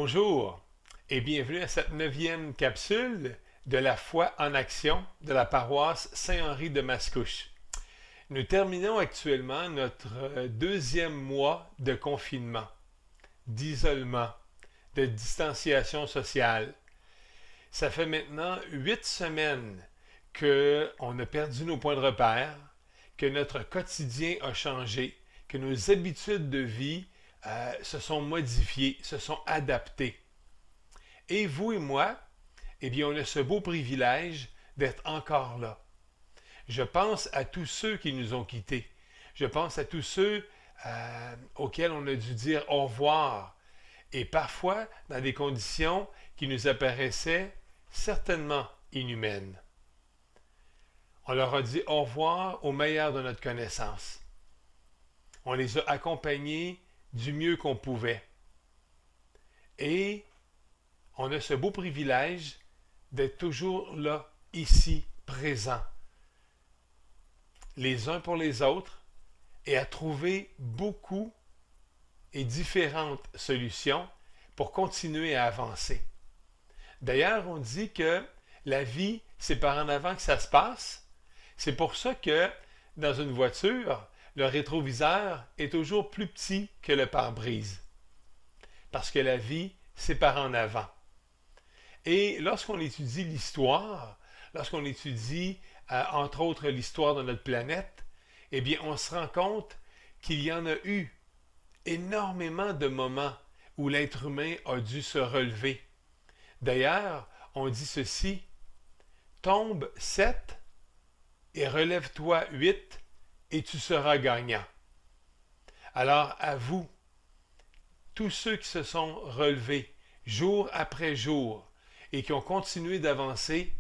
Bonjour et bienvenue à cette 9e capsule de la foi en action de la paroisse Saint-Henri de Mascouche. Nous terminons actuellement notre deuxième mois de confinement, d'isolement, de distanciation sociale. Ça fait maintenant 8 semaines qu'on a perdu nos points de repère, que notre quotidien a changé, que nos habitudes de vie se sont modifiées, se sont adaptées. Et vous et moi, eh bien, on a ce beau privilège d'être encore là. Je pense à tous ceux qui nous ont quittés. Je pense à tous ceux auxquels on a dû dire au revoir. Et parfois dans des conditions qui nous apparaissaient certainement inhumaines. On leur a dit au revoir au meilleur de notre connaissance. On les a accompagnés du mieux qu'on pouvait. Et on a ce beau privilège d'être toujours là, ici, présent, les uns pour les autres, et à trouver beaucoup et différentes solutions pour continuer à avancer. D'ailleurs, on dit que la vie, c'est par en avant que ça se passe. C'est pour ça que dans une voiture, le rétroviseur est toujours plus petit que le pare-brise. Parce que la vie, c'est par en avant. Et lorsqu'on étudie l'histoire, lorsqu'on étudie, entre autres, l'histoire de notre planète, eh bien, on se rend compte qu'il y en a eu énormément de moments où l'être humain a dû se relever. D'ailleurs, on dit ceci, « Tombe 7 et relève-toi 8 et tu seras gagnant. » Alors, à vous, tous ceux qui se sont relevés jour après jour et qui ont continué d'avancer,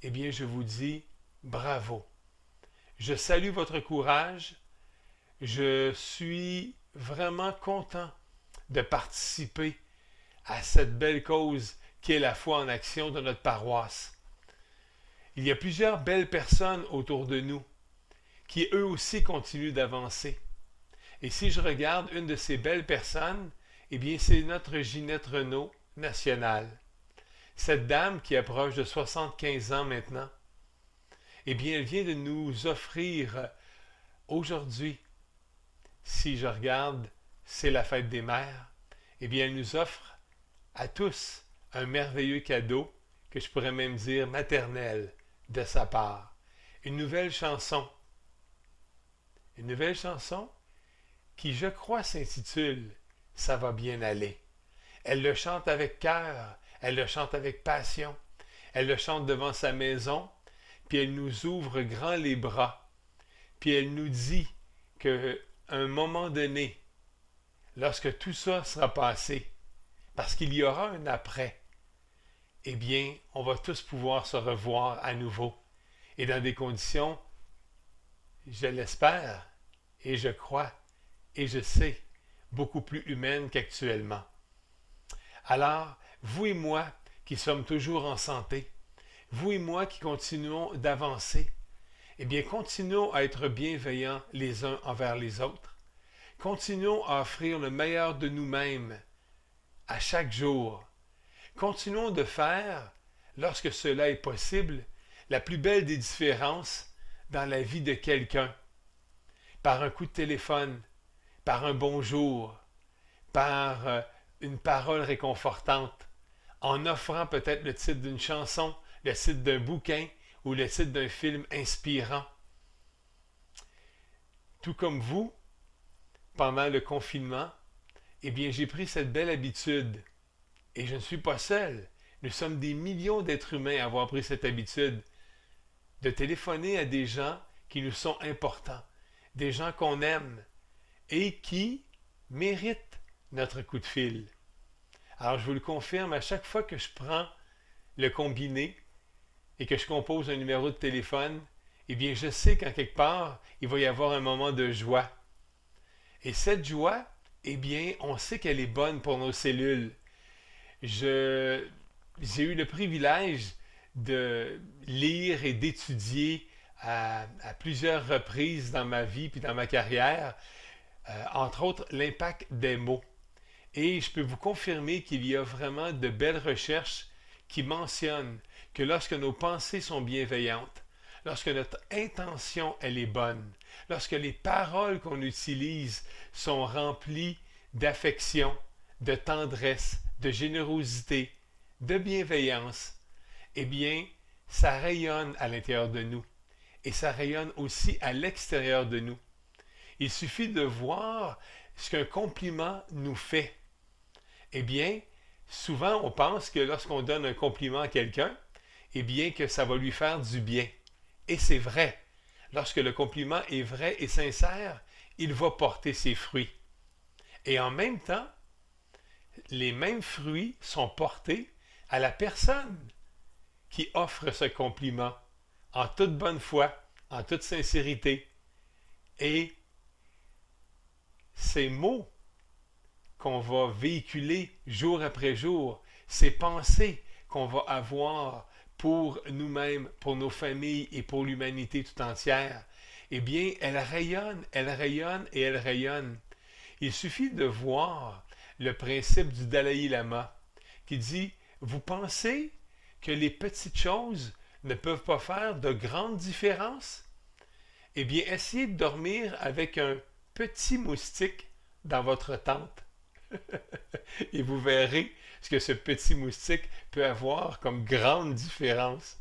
eh bien, je vous dis bravo. Je salue votre courage. Je suis vraiment content de participer à cette belle cause qui est la foi en action de notre paroisse. Il y a plusieurs belles personnes autour de nous qui eux aussi continuent d'avancer. Et si je regarde une de ces belles personnes, eh bien c'est notre Ginette Renault nationale. Cette dame qui approche de 75 ans maintenant, eh bien elle vient de nous offrir aujourd'hui, si je regarde, c'est la fête des mères, eh bien elle nous offre à tous un merveilleux cadeau, que je pourrais même dire maternel, de sa part. Une nouvelle chanson. Une nouvelle chanson qui, je crois, s'intitule « Ça va bien aller ». Elle le chante avec cœur, elle le chante avec passion, elle le chante devant sa maison, puis elle nous ouvre grand les bras, puis elle nous dit qu'à un moment donné, lorsque tout ça sera passé, parce qu'il y aura un après, eh bien, on va tous pouvoir se revoir à nouveau, et dans des conditions, je l'espère, et je crois, et je sais, beaucoup plus humaines qu'actuellement. Alors, vous et moi qui sommes toujours en santé, vous et moi qui continuons d'avancer, eh bien, continuons à être bienveillants les uns envers les autres. Continuons à offrir le meilleur de nous-mêmes à chaque jour. Continuons de faire, lorsque cela est possible, la plus belle des différences dans la vie de quelqu'un. Par un coup de téléphone, par un bonjour, par une parole réconfortante, en offrant peut-être le titre d'une chanson, le titre d'un bouquin ou le titre d'un film inspirant. Tout comme vous, pendant le confinement, eh bien j'ai pris cette belle habitude. Et je ne suis pas seul. Nous sommes des millions d'êtres humains à avoir pris cette habitude de téléphoner à des gens qui nous sont importants, des gens qu'on aime et qui méritent notre coup de fil. Alors je vous le confirme, à chaque fois que je prends le combiné et que je compose un numéro de téléphone, eh bien je sais qu'en quelque part, il va y avoir un moment de joie. Et cette joie, eh bien, on sait qu'elle est bonne pour nos cellules. J'ai eu le privilège de lire et d'étudier à plusieurs reprises dans ma vie puis dans ma carrière, entre autres, l'impact des mots. Et je peux vous confirmer qu'il y a vraiment de belles recherches qui mentionnent que lorsque nos pensées sont bienveillantes, lorsque notre intention elle est bonne, lorsque les paroles qu'on utilise sont remplies d'affection, de tendresse, de générosité, de bienveillance, eh bien, ça rayonne à l'intérieur de nous et ça rayonne aussi à l'extérieur de nous. Il suffit de voir ce qu'un compliment nous fait. Eh bien, souvent on pense que lorsqu'on donne un compliment à quelqu'un, eh bien que ça va lui faire du bien. Et c'est vrai. Lorsque le compliment est vrai et sincère, il va porter ses fruits. Et en même temps, les mêmes fruits sont portés à la personne qui offre ce compliment en toute bonne foi, en toute sincérité. Et ces mots qu'on va véhiculer jour après jour, ces pensées qu'on va avoir pour nous-mêmes, pour nos familles et pour l'humanité tout entière, eh bien, elles rayonnent et elles rayonnent. Il suffit de voir le principe du Dalai Lama qui dit, vous pensez que les petites choses ne peuvent pas faire de grandes différences? Eh bien, essayez de dormir avec un petit moustique dans votre tente. Et vous verrez ce que ce petit moustique peut avoir comme grande différence.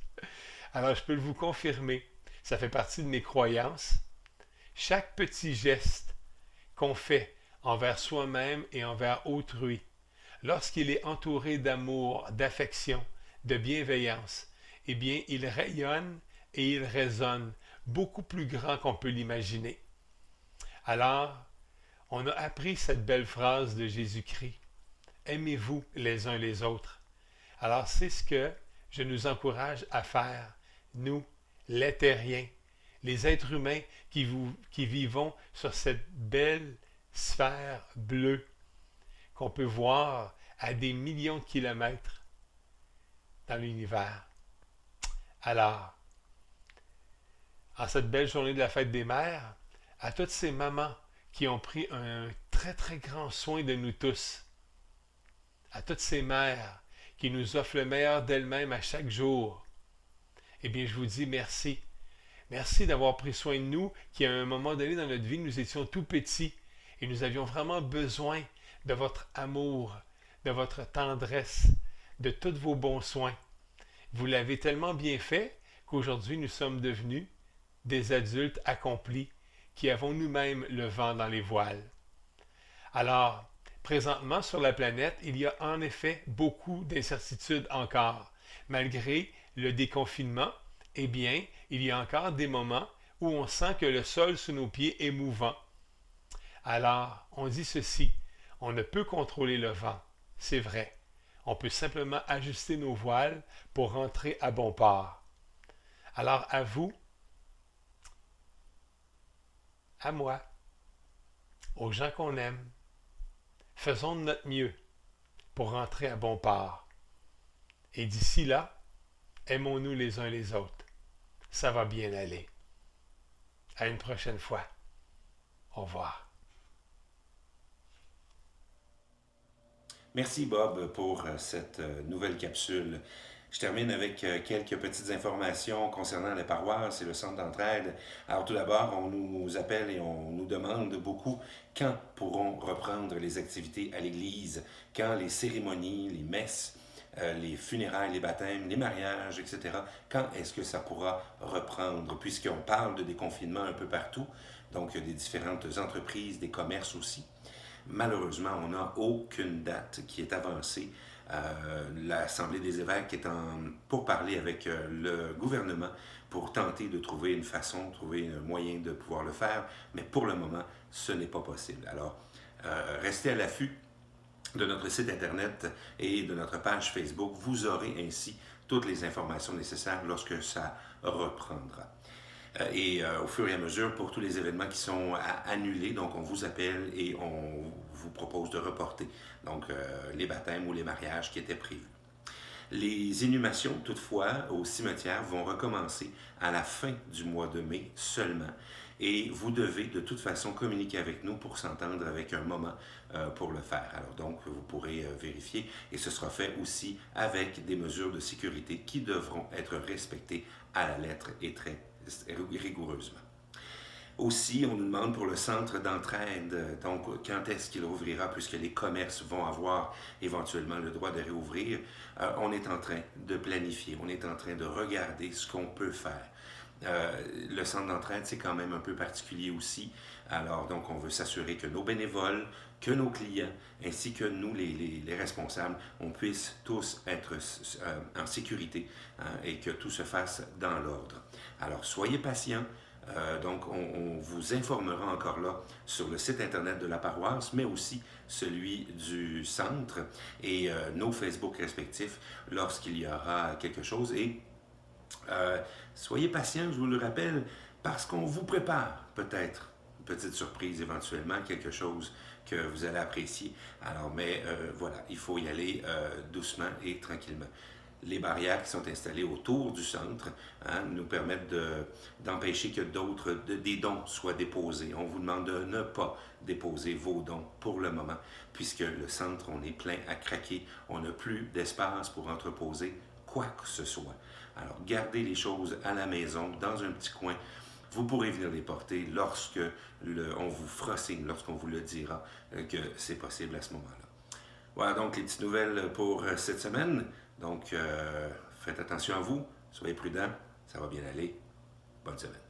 Alors, je peux vous confirmer, ça fait partie de mes croyances. Chaque petit geste qu'on fait envers soi-même et envers autrui, lorsqu'il est entouré d'amour, d'affection, de bienveillance, eh bien, il rayonne et il résonne beaucoup plus grand qu'on peut l'imaginer. Alors, on a appris cette belle phrase de Jésus-Christ. Aimez-vous les uns les autres. Alors, c'est ce que je nous encourage à faire, nous, les terriens, les êtres humains qui vivons sur cette belle sphère bleue qu'on peut voir à des millions de kilomètres dans l'univers. Alors, en cette belle journée de la fête des mères, à toutes ces mamans qui ont pris un très très grand soin de nous tous, à toutes ces mères qui nous offrent le meilleur d'elles-mêmes à chaque jour, eh bien je vous dis merci. Merci d'avoir pris soin de nous, qui à un moment donné dans notre vie, nous étions tout petits et nous avions vraiment besoin de votre amour, de votre tendresse, de tous vos bons soins. Vous l'avez tellement bien fait qu'aujourd'hui nous sommes devenus des adultes accomplis qui avons nous-mêmes le vent dans les voiles. Alors, présentement sur la planète, il y a en effet beaucoup d'incertitudes encore. Malgré le déconfinement, eh bien, il y a encore des moments où on sent que le sol sous nos pieds est mouvant. Alors, on dit ceci, on ne peut contrôler le vent, c'est vrai. On peut simplement ajuster nos voiles pour rentrer à bon port. Alors, à vous, à moi, aux gens qu'on aime, faisons de notre mieux pour rentrer à bon port. Et d'ici là, aimons-nous les uns les autres. Ça va bien aller. À une prochaine fois. Au revoir. Merci Bob pour cette nouvelle capsule. Je termine avec quelques petites informations concernant les paroisses et le centre d'entraide. Alors tout d'abord, on nous appelle et on nous demande beaucoup quand pourront reprendre les activités à l'église, quand les cérémonies, les messes, les funérailles, les baptêmes, les mariages, etc. Quand est-ce que ça pourra reprendre? Puisqu'on parle de déconfinement un peu partout, donc des différentes entreprises, des commerces aussi. Malheureusement, on n'a aucune date qui est avancée. L'Assemblée des évêques est pour parler avec le gouvernement pour tenter de trouver une façon, trouver un moyen de pouvoir le faire, mais pour le moment, ce n'est pas possible. Alors, restez à l'affût de notre site internet et de notre page Facebook. Vous aurez ainsi toutes les informations nécessaires lorsque ça reprendra. Et au fur et à mesure, pour tous les événements qui sont annulés, donc on vous appelle et on vous propose de reporter donc les baptêmes ou les mariages qui étaient prévus. Les inhumations, toutefois, au cimetière vont recommencer à la fin du mois de mai seulement. Et vous devez de toute façon communiquer avec nous pour s'entendre avec un moment pour le faire. Alors donc, vous pourrez vérifier et ce sera fait aussi avec des mesures de sécurité qui devront être respectées à la lettre et très rigoureusement. Aussi, on nous demande pour le centre d'entraide, donc quand est-ce qu'il rouvrira, puisque les commerces vont avoir éventuellement le droit de réouvrir. On est en train de planifier, on est en train de regarder ce qu'on peut faire. Le centre d'entraide, c'est quand même un peu particulier aussi. Alors, donc, on veut s'assurer que nos bénévoles, que nos clients, ainsi que nous, les responsables, on puisse tous être en sécurité hein, et que tout se fasse dans l'ordre. Alors, soyez patients. Donc, on vous informera encore là sur le site Internet de la paroisse, mais aussi celui du centre et nos Facebook respectifs lorsqu'il y aura quelque chose. Et soyez patients, je vous le rappelle, parce qu'on vous prépare peut-être une petite surprise éventuellement, quelque chose que vous allez apprécier. Alors, mais voilà, il faut y aller doucement et tranquillement. Les barrières qui sont installées autour du centre hein, nous permettent d'empêcher que des dons soient déposés. On vous demande de ne pas déposer vos dons pour le moment, puisque le centre, on est plein à craquer. On n'a plus d'espace pour entreposer quoi que ce soit. Alors, gardez les choses à la maison, dans un petit coin. Vous pourrez venir les porter lorsque on vous fera signe, lorsqu'on vous le dira que c'est possible à ce moment-là. Voilà donc les petites nouvelles pour cette semaine. Donc, faites attention à vous, soyez prudents, ça va bien aller. Bonne semaine.